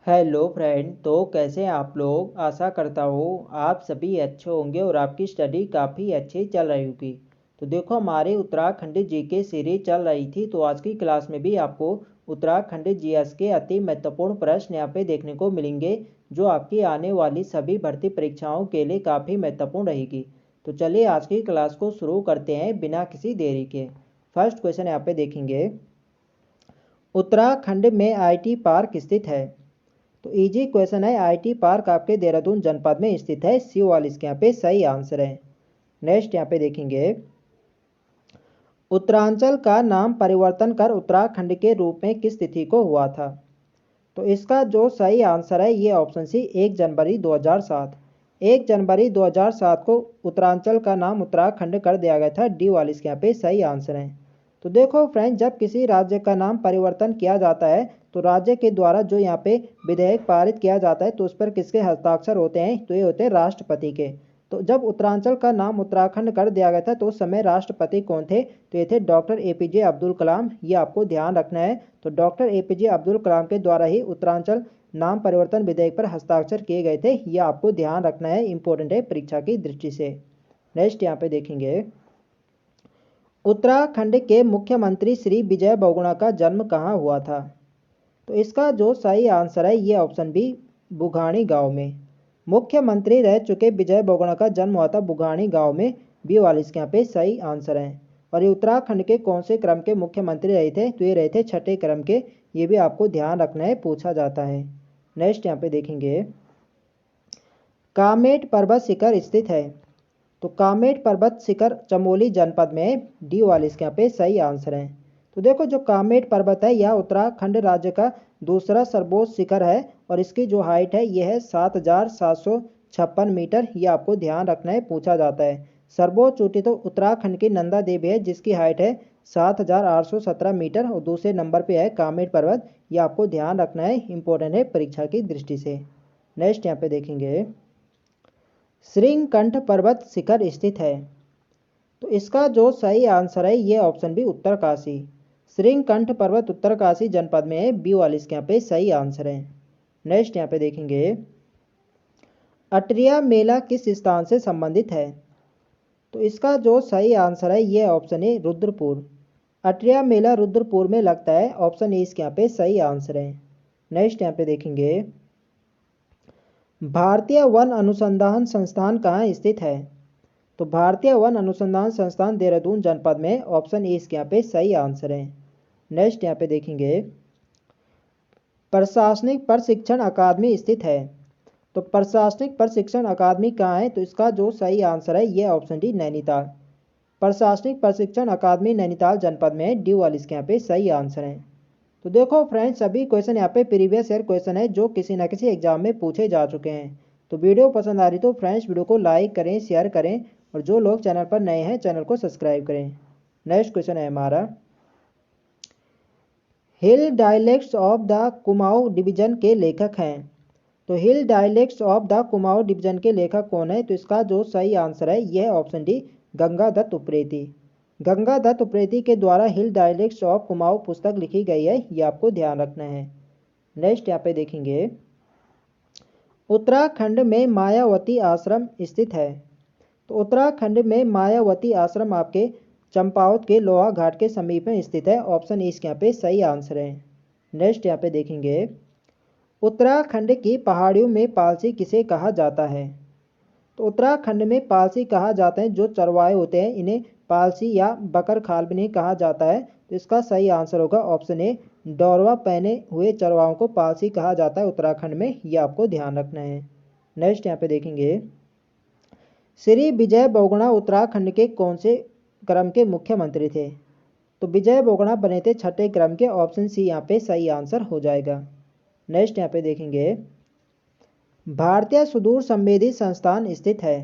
Hello friend. तो कैसे हैं आप लोग। आशा करता हूँ आप सभी अच्छे होंगे और आपकी स्टडी काफ़ी अच्छी चल रही होगी। तो देखो हमारे उत्तराखंड जीके सीरीज चल रही थी, तो आज की क्लास में भी आपको उत्तराखंड जीएस के अति महत्वपूर्ण प्रश्न यहाँ पे देखने को मिलेंगे, जो आपकी आने वाली सभी भर्ती परीक्षाओं के लिए काफ़ी महत्वपूर्ण रहेगी। तो चलिए आज की क्लास को शुरू करते हैं बिना किसी देरी के। फर्स्ट क्वेश्चन यहाँ पे देखेंगे, उत्तराखंड में आईटी पार्क स्थित है। तो इजी क्वेश्चन है, आईटी पार्क आपके देहरादून जनपद में स्थित है। सी वाल इसके यहाँ पे सही आंसर है। नेक्स्ट यहाँ पे देखेंगे, उत्तरांचल का नाम परिवर्तन कर उत्तराखंड के रूप में किस तिथि को हुआ था। तो इसका जो सही आंसर है ये ऑप्शन सी 1 जनवरी 2007। 1 जनवरी 2007 को उत्तरांचल का नाम उत्तराखंड कर दिया गया था। डी वाली इसके यहाँ पे सही आंसर है। तो देखो फ्रेंड, जब किसी राज्य का नाम परिवर्तन किया जाता है तो राज्य के द्वारा जो यहाँ पे विधेयक पारित किया जाता है तो उस पर किसके हस्ताक्षर होते हैं, तो ये होते हैं राष्ट्रपति के। तो जब उत्तरांचल का नाम उत्तराखंड कर दिया गया था तो उस समय राष्ट्रपति कौन थे, तो ये थे डॉक्टर एपीजे अब्दुल कलाम। ये आपको ध्यान रखना है। तो डॉक्टर एपीजे अब्दुल कलाम के द्वारा ही उत्तरांचल नाम परिवर्तन विधेयक पर हस्ताक्षर किए गए थे। ये आपको ध्यान रखना है, इंपॉर्टेंट है परीक्षा की दृष्टि से। नेक्स्ट यहाँ पे देखेंगे, उत्तराखंड के मुख्यमंत्री श्री विजय बहुगुणा का जन्म कहाँ हुआ था। तो इसका जो सही आंसर है ये ऑप्शन बी, बुघाणी गांव में। मुख्यमंत्री रह चुके विजय बहुगुणा का जन्म हुआ था बुघाणी गांव में। बी वाले इसके यहाँ पे सही आंसर है। और ये उत्तराखंड के कौन से क्रम के मुख्यमंत्री रहे थे, तो ये रहे थे छठे क्रम के। ये भी आपको ध्यान रखना है, पूछा जाता है। नेक्स्ट यहाँ पे देखेंगे, कामेट पर्वत शिखर स्थित है। तो कामेट पर्वत शिखर चमोली जनपद में। डी वाले इसके यहाँ पे सही आंसर है। तो देखो जो कामेट पर्वत है यह उत्तराखंड राज्य का दूसरा सर्वोच्च शिखर है और इसकी जो हाइट है यह है 7,756 मीटर। ये आपको ध्यान रखना है, पूछा जाता है। सर्वोच्च चोटी तो उत्तराखंड की नंदा देवी है जिसकी हाइट है 7,817 मीटर और दूसरे नंबर पे है कामेट पर्वत। ये आपको ध्यान रखना है, इंपॉर्टेंट है परीक्षा की दृष्टि से। नेक्स्ट यहाँ पे देखेंगे, श्रृंगकंठ पर्वत शिखर स्थित है। तो इसका जो सही आंसर है ये ऑप्शन बी, उत्तरकाशी। श्रृंगकंठ पर्वत उत्तरकाशी जनपद में है। बी वाले इसके यहाँ पे सही आंसर है। नेक्स्ट यहाँ पे देखेंगे, अटरिया मेला किस स्थान से संबंधित है। तो इसका जो सही आंसर है ये ऑप्शन है, रुद्रपुर। अटरिया मेला रुद्रपुर में लगता है। ऑप्शन ए इसके यहाँ पे सही आंसर है। नेक्स्ट यहाँ पे देखेंगे, भारतीय वन अनुसंधान संस्थान कहाँ स्थित है। तो भारतीय वन अनुसंधान संस्थान देहरादून जनपद में। ऑप्शन ए इसके यहाँ पे सही आंसर है। नेक्स्ट यहाँ पे देखेंगे, प्रशासनिक प्रशिक्षण अकादमी स्थित है। तो प्रशासनिक प्रशिक्षण अकादमी कहाँ है, तो इसका जो सही आंसर है ये ऑप्शन डी, नैनीताल। प्रशासनिक प्रशिक्षण अकादमी नैनीताल जनपद में है। डी वाले इसके यहाँ पे सही आंसर है। तो देखो फ्रेंड्स, सभी क्वेश्चन यहाँ पे प्रीवियस ईयर क्वेश्चन है जो किसी न किसी एग्जाम में पूछे जा चुके हैं। तो वीडियो पसंद आ रही तो फ्रेंड्स वीडियो को लाइक करें, शेयर करें और जो लोग चैनल पर नए हैं चैनल को सब्सक्राइब करें। नेक्स्ट क्वेश्चन है हमारा, hill dialects of the Kumaon division के लेखक हैं। तो hill dialects of the Kumaon division के लेखक कौन है, तो इसका जो सही आंसर है यह ऑप्शन डी, गंगादत्त उप्रेती। गंगादत्त उप्रेती के द्वारा हिल डायलेक्ट्स ऑफ कुमाऊं पुस्तक लिखी गई है। ये आपको ध्यान रखना है। नेक्स्ट यहाँ पे देखेंगे, उत्तराखंड में मायावती आश्रम स्थित है। तो उत्तराखंड में मायावती आश्रम आपके चंपावत के लोहा घाट के समीप में स्थित है। ऑप्शन ए इसके यहाँ पे सही आंसर है। नेक्स्ट यहाँ पे देखेंगे, उत्तराखंड की पहाड़ियों में पालसी किसे कहा जाता है। तो उत्तराखंड में पालसी कहा जाता है जो चरवाहे होते हैं, इन्हें पालसी या बकर खाल भी नहीं कहा जाता है। तो इसका सही आंसर होगा ऑप्शन ए, डोरवा पहने हुए चरवाहों को पालसी कहा जाता है उत्तराखंड में। ये आपको ध्यान रखना है। नेक्स्ट यहाँ पे देखेंगे, श्री विजय बहुगुणा उत्तराखंड के कौन से क्रम के मुख्यमंत्री थे। तो विजय बहुगुणा बने थे छठे क्रम के। ऑप्शन सी यहाँ पे सही आंसर हो जाएगा। नेक्स्ट यहाँ पे देखेंगे, भारतीय सुदूर संवेदी संस्थान स्थित है।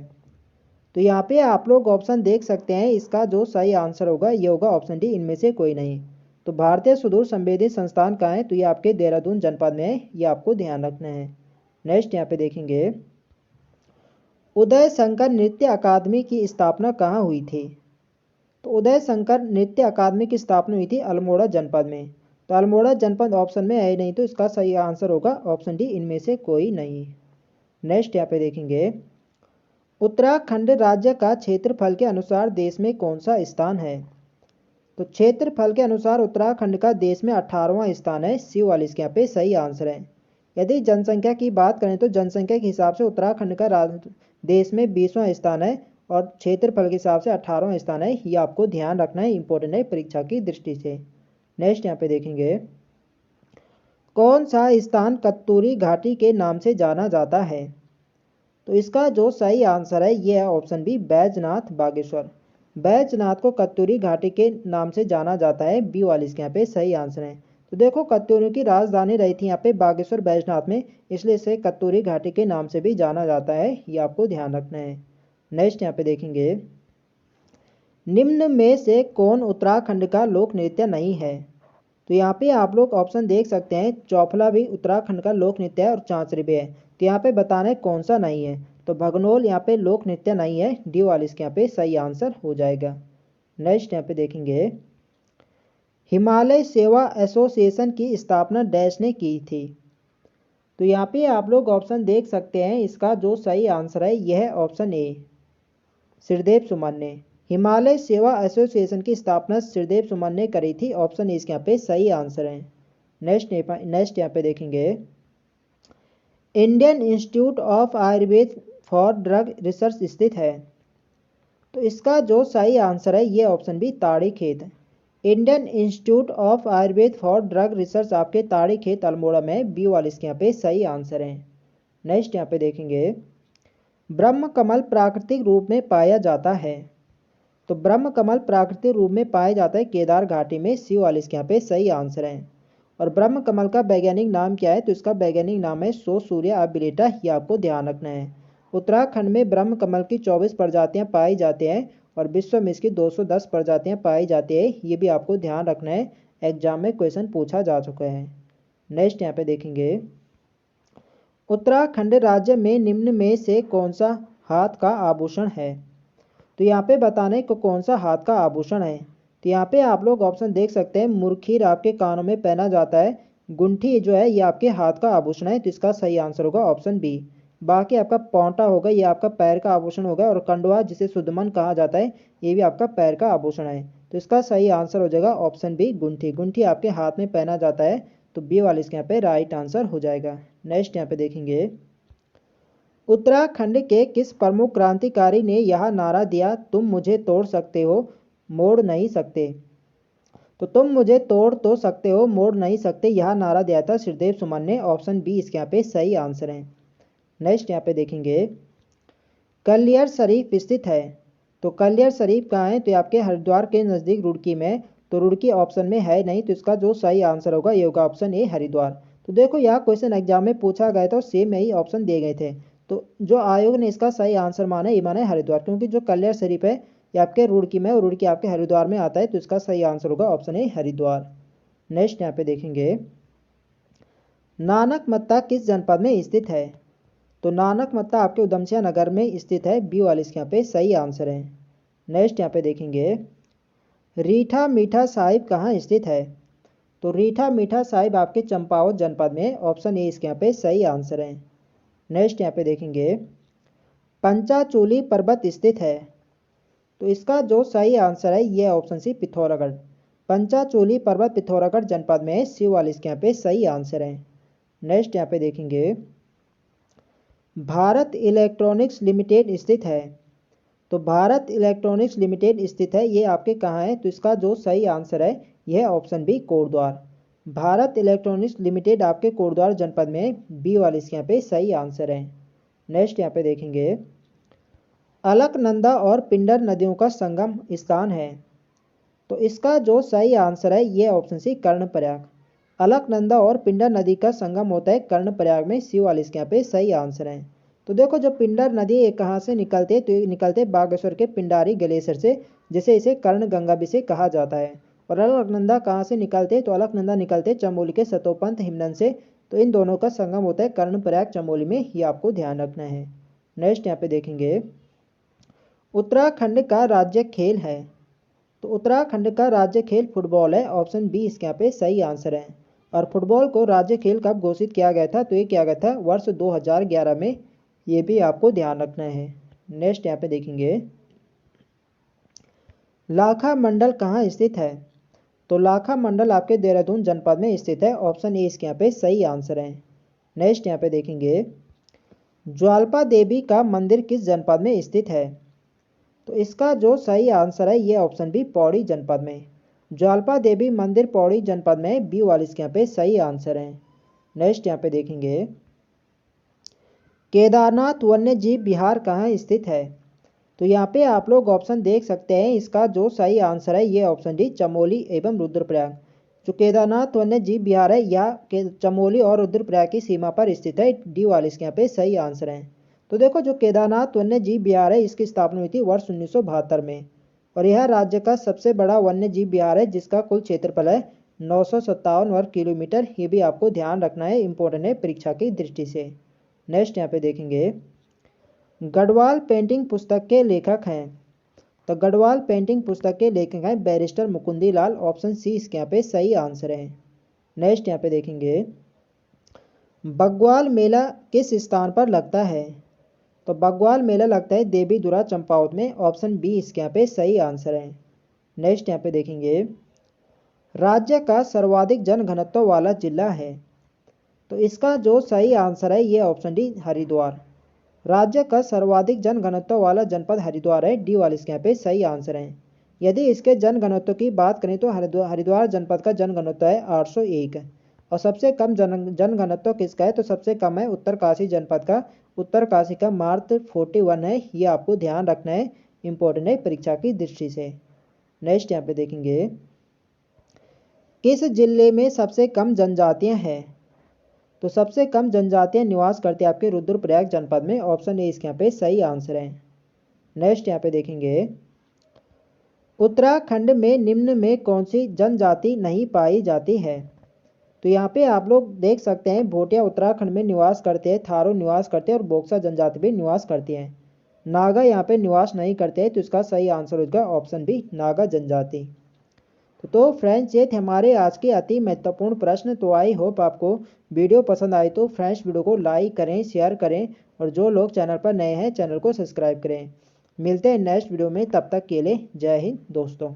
तो यहाँ पे आप लोग ऑप्शन देख सकते हैं, इसका जो सही आंसर होगा ये होगा ऑप्शन डी, इनमें से कोई नहीं। तो भारतीय सुदूर संवेदी संस्थान कहाँ है, तो ये आपके देहरादून जनपद में है। ये आपको ध्यान रखना है। नेक्स्ट यहाँ पे देखेंगे, उदय शंकर नृत्य अकादमी की स्थापना कहाँ हुई थी। तो उदय शंकर नृत्य अकादमी की स्थापना हुई थी अल्मोड़ा जनपद में। तो अल्मोड़ा जनपद ऑप्शन में है नहीं, तो इसका सही आंसर होगा ऑप्शन डी, इनमें से कोई नहीं। नेक्स्ट यहाँ पे देखेंगे, उत्तराखंड राज्य का क्षेत्रफल के अनुसार देश में कौन सा स्थान है? तो क्षेत्रफल के अनुसार उत्तराखंड का देश में 18वां स्थान है, सी वाली इसके यहाँ पे सही आंसर है। यदि जनसंख्या की बात करें तो जनसंख्या के हिसाब से उत्तराखंड का देश में 20वां स्थान है और क्षेत्रफल के हिसाब से 18वां स्थान है। ये आपको ध्यान रखना है, इंपॉर्टेंट है परीक्षा की दृष्टि से। नेक्स्ट यहाँ पे देखेंगे, कौन सा स्थान कत्तूरी घाटी के नाम से जाना जाता है? तो इसका जो सही आंसर है ये है ऑप्शन बी, बैजनाथ बागेश्वर। बैजनाथ को कत्तूरी घाटी के नाम से जाना जाता है, बी वाली इसके यहाँ पे सही आंसर है। तो देखो कत्तूरी की राजधानी रही थी यहाँ पे बागेश्वर बैजनाथ में, इसलिए इसे कत्तूरी घाटी के नाम से भी जाना जाता है, ये आपको ध्यान रखना है। नेक्स्ट यहाँ पे देखेंगे, निम्न में से कौन उत्तराखंड का लोक नृत्य नहीं है? तो यहाँ पे आप लोग ऑप्शन देख सकते हैं, चौफला भी उत्तराखंड का लोक नृत्य है और चांचरी भी है। तो यहाँ पे बताना है कौन सा नहीं है, तो भगनोल यहाँ पे लोक नृत्य नहीं है, डी वाली इसके यहाँ पे सही आंसर हो जाएगा। नेक्स्ट यहाँ पे देखेंगे, हिमालय सेवा एसोसिएशन की स्थापना डैश ने की थी? तो यहाँ पे आप लोग ऑप्शन देख सकते हैं, इसका जो सही आंसर है यह है ऑप्शन ए, श्रीदेव सुमन ने। हिमालय सेवा एसोसिएशन की स्थापना श्रीदेव सुमन ने करी थी, ऑप्शन ए इसके यहाँ पे सही आंसर है। नेक्स्ट यहाँ पे देखेंगे, Indian institute of Ayurveda for drug research स्थित है? तो इसका जो सही आंसर है ये ऑप्शन बी, ताड़ी खेत। Indian institute of Ayurveda for drug research आपके ताड़ी खेत अल्मोड़ा में, बी वाले इसके यहाँ पे सही आंसर है। नेक्स्ट यहाँ पे देखेंगे, ब्रह्म कमल प्राकृतिक रूप में पाया जाता है? तो ब्रह्म कमल प्राकृतिक रूप में पाया जाता है केदार घाटी में, सी वाले इसके यहाँ पे सही आंसर है। और ब्रह्म कमल का वैज्ञानिक नाम क्या है? तो इसका वैज्ञानिक नाम है सोसूरिया अबिलेटा, ये आपको ध्यान रखना है। उत्तराखंड में ब्रह्म कमल की 24 प्रजातियां पाई जाती हैं और विश्व में इसकी 210 प्रजातियां पाई जाती है, ये भी आपको ध्यान रखना है, एग्जाम में क्वेश्चन पूछा जा चुका है। नेक्स्ट यहाँ पे देखेंगे, उत्तराखंड राज्य में निम्न में से कौन सा हाथ का आभूषण है? तो यहाँ पे बताने को कौन सा हाथ का आभूषण है। तो यहाँ पे आप लोग ऑप्शन देख सकते हैं, मुरखीर आपके कानों में पहना जाता है, गुंठी जो है ये आपके हाथ का आभूषण है, तो इसका सही आंसर होगा ऑप्शन बी। बाकी आपका पौंटा होगा, ये आपका पैर का आभूषण होगा, और कंडवा जिसे सुदमन कहा जाता है ये भी आपका पैर का आभूषण है, तो इसका सही आंसर हो जाएगा ऑप्शन बी, गुंठी। गुंठी आपके हाथ में पहना जाता है, तो बी वाले इसके यहाँ पे राइट आंसर हो जाएगा। नेक्स्ट यहाँ पे देखेंगे, उत्तराखंड के किस प्रमुख क्रांतिकारी ने यह नारा दिया, तुम मुझे तोड़ सकते हो मोड़ नहीं सकते? तो तुम मुझे तोड़ तो सकते हो मोड़ नहीं सकते, यह नारा दिया था श्रीदेव सुमन ने, ऑप्शन बी इसके यहाँ पे सही आंसर है। नेक्स्ट यहाँ पे देखेंगे, कलियर शरीफ स्थित है? तो कलियर शरीफ कहाँ है? तो आपके हरिद्वार के नज़दीक रुड़की में, तो रुड़की ऑप्शन में है नहीं, तो इसका जो सही आंसर होगा ये होगा ऑप्शन ए, हरिद्वार। तो देखो यहाँ क्वेश्चन एग्जाम में पूछा गया था, सेम में ही ऑप्शन दिए गए थे, तो जो आयोग ने इसका सही आंसर माना ये माना है हरिद्वार, क्योंकि जो कलियर शरीफ है ये आपके रुड़की में और रुड़की आपके हरिद्वार में आता है, तो इसका सही आंसर होगा ऑप्शन ए, हरिद्वार। नेक्स्ट यहाँ पे देखेंगे, नानक मत्ता किस जनपद में स्थित है? तो नानक मत्ता आपके उधमसिंह नगर में स्थित है, बी वाले इसके यहाँ पे सही आंसर है। नेक्स्ट यहाँ पे देखेंगे, रीठा मीठा साहिब कहाँ स्थित है? तो रीठा मीठा साहिब आपके चंपावत जनपद में, ऑप्शन ए इसके यहाँ पे सही आंसर है। नेक्स्ट यहाँ पे देखेंगे, पंचाचूली पर्वत स्थित है? तो इसका जो सही आंसर है ये ऑप्शन सी, पिथौरागढ़। पंचाचूली पर्वत पिथौरागढ़ जनपद में, सी वाले इसके यहाँ पे सही आंसर है। नेक्स्ट यहाँ पे देखेंगे, भारत इलेक्ट्रॉनिक्स लिमिटेड स्थित है? तो भारत इलेक्ट्रॉनिक्स लिमिटेड स्थित है, ये आपके कहाँ है? तो इसका जो सही आंसर है यह option B, Kotdwar. Bharat electronics limited आपके कोटद्वार जनपद में, बी वाले इसके यहाँ पे सही आंसर है। नेक्स्ट यहाँ पे देखेंगे, अलकनंदा और पिंडर नदियों का संगम स्थान है? तो इसका जो सही आंसर है ये ऑप्शन सी, कर्णप्रयाग। अलकनंदा और पिंडर नदी का संगम होता है कर्णप्रयाग में, सी वाले इसके यहाँ पे सही आंसर है। तो देखो जो पिंडर नदी ये कहाँ से निकलते हैं? तो ये निकलते बागेश्वर के पिंडारी ग्लेशियर से, जिसे इसे कर्ण गंगा भी से कहा जाता है। और अलकनंदा कहाँ से निकलते? तो अलकनंदा निकलते चमोली के सतोपंथ हिमनद से, तो इन दोनों का संगम होता है कर्णप्रयाग चमोली में, ये आपको ध्यान रखना है। नेक्स्ट यहाँ पे देखेंगे, उत्तराखंड का राज्य खेल है? तो उत्तराखंड का राज्य खेल फुटबॉल है, ऑप्शन बी इसके यहाँ पे सही आंसर है। और फुटबॉल को राज्य खेल कब घोषित किया गया था, तो ये किया गया था वर्ष 2011 में, ये भी आपको ध्यान रखना है। नेक्स्ट यहाँ पे देखेंगे, लाखा मंडल कहाँ स्थित है, तो लाखा मंडल आपके देहरादून जनपद में स्थित है, ऑप्शन ए इसके यहाँ पे सही आंसर है। नेक्स्ट यहाँ पे देखेंगे, ज्वाल्पा देवी का मंदिर किस जनपद में स्थित है, तो इसका जो सही आंसर है ये ऑप्शन बी पौड़ी जनपद में। ज्वाल्पा देवी मंदिर पौड़ी जनपद में, बी वाली इसके यहाँ पे सही आंसर है। नेक्स्ट यहाँ पे देखेंगे, केदारनाथ वन्य जीव विहार कहाँ स्थित है, तो यहाँ पे आप लोग ऑप्शन देख सकते हैं, इसका जो सही आंसर है ये ऑप्शन डी चमोली एवं रुद्रप्रयाग। जो केदारनाथ वन्य जीव विहार है या चमोली और रुद्रप्रयाग की सीमा पर स्थित है, डी वाले इसके यहाँ पे सही आंसर है। तो देखो जो केदारनाथ वन्य जीव विहार है इसकी स्थापना हुई थी वर्ष 1972 में, और यह राज्य का सबसे बड़ा वन्य जीव विहार है जिसका कुल क्षेत्रफल है 957 वर्ग किलोमीटर। ये भी आपको ध्यान रखना है, इंपॉर्टेंट है परीक्षा की दृष्टि से। नेक्स्ट यहाँ पे देखेंगे, गढ़वाल पेंटिंग पुस्तक के लेखक हैं, तो गढ़वाल पेंटिंग पुस्तक के लेखक हैं बैरिस्टर मुकुंदी लाल, ऑप्शन सी इसके यहाँ पे सही आंसर है। नेक्स्ट यहाँ पे देखेंगे, बग्वाल मेला किस स्थान पर लगता है, तो बग्वाल मेला लगता है देवीधुरा चंपावत में, ऑप्शन बी इसके यहाँ पे सही आंसर है। नेक्स्ट यहाँ पे देखेंगे, राज्य का सर्वाधिक जनघनत्व वाला जिला है, तो इसका जो सही आंसर है ये ऑप्शन डी हरिद्वार। राज्य का सर्वाधिक जनघनत्व वाला जनपद हरिद्वार है, डी वाले इसके यहाँ पे सही आंसर है। यदि इसके जनघनत्व की बात करें तो हरिद्वार जनपद का जनघनत्व है 801, और सबसे कम जनघनत्व किसका है, तो सबसे कम है उत्तरकाशी जनपद का, उत्तरकाशी का मात्र 41 है, ये आपको ध्यान रखना है, इंपॉर्टेंट है परीक्षा की दृष्टि से। नेक्स्ट यहाँ पे देखेंगे, किस जिले में सबसे कम जनजातियाँ हैं, तो सबसे कम जनजातियां निवास करती है आपके रुद्रप्रयाग जनपद में, ऑप्शन ए इसके यहाँ पे सही आंसर है। नेक्स्ट यहाँ पे देखेंगे, उत्तराखंड में निम्न में कौन सी जनजाति नहीं पाई जाती है, तो यहाँ पे आप लोग देख सकते हैं भोटिया उत्तराखंड में निवास करते हैं, थारू निवास करते हैं और बोक्सा जनजाति भी निवास करती है। नागा यहाँ पे निवास नहीं करते हैं, तो इसका सही आंसर होगा ऑप्शन बी नागा जनजाति। तो फ्रेंड्स ये थे हमारे आज के अति महत्वपूर्ण प्रश्न। तो आई होप आपको वीडियो पसंद आए तो फ्रेंड्स वीडियो को लाइक करें, शेयर करें, और जो लोग चैनल पर नए हैं चैनल को सब्सक्राइब करें। मिलते हैं नेक्स्ट वीडियो में, तब तक के लिए जय हिंद दोस्तों।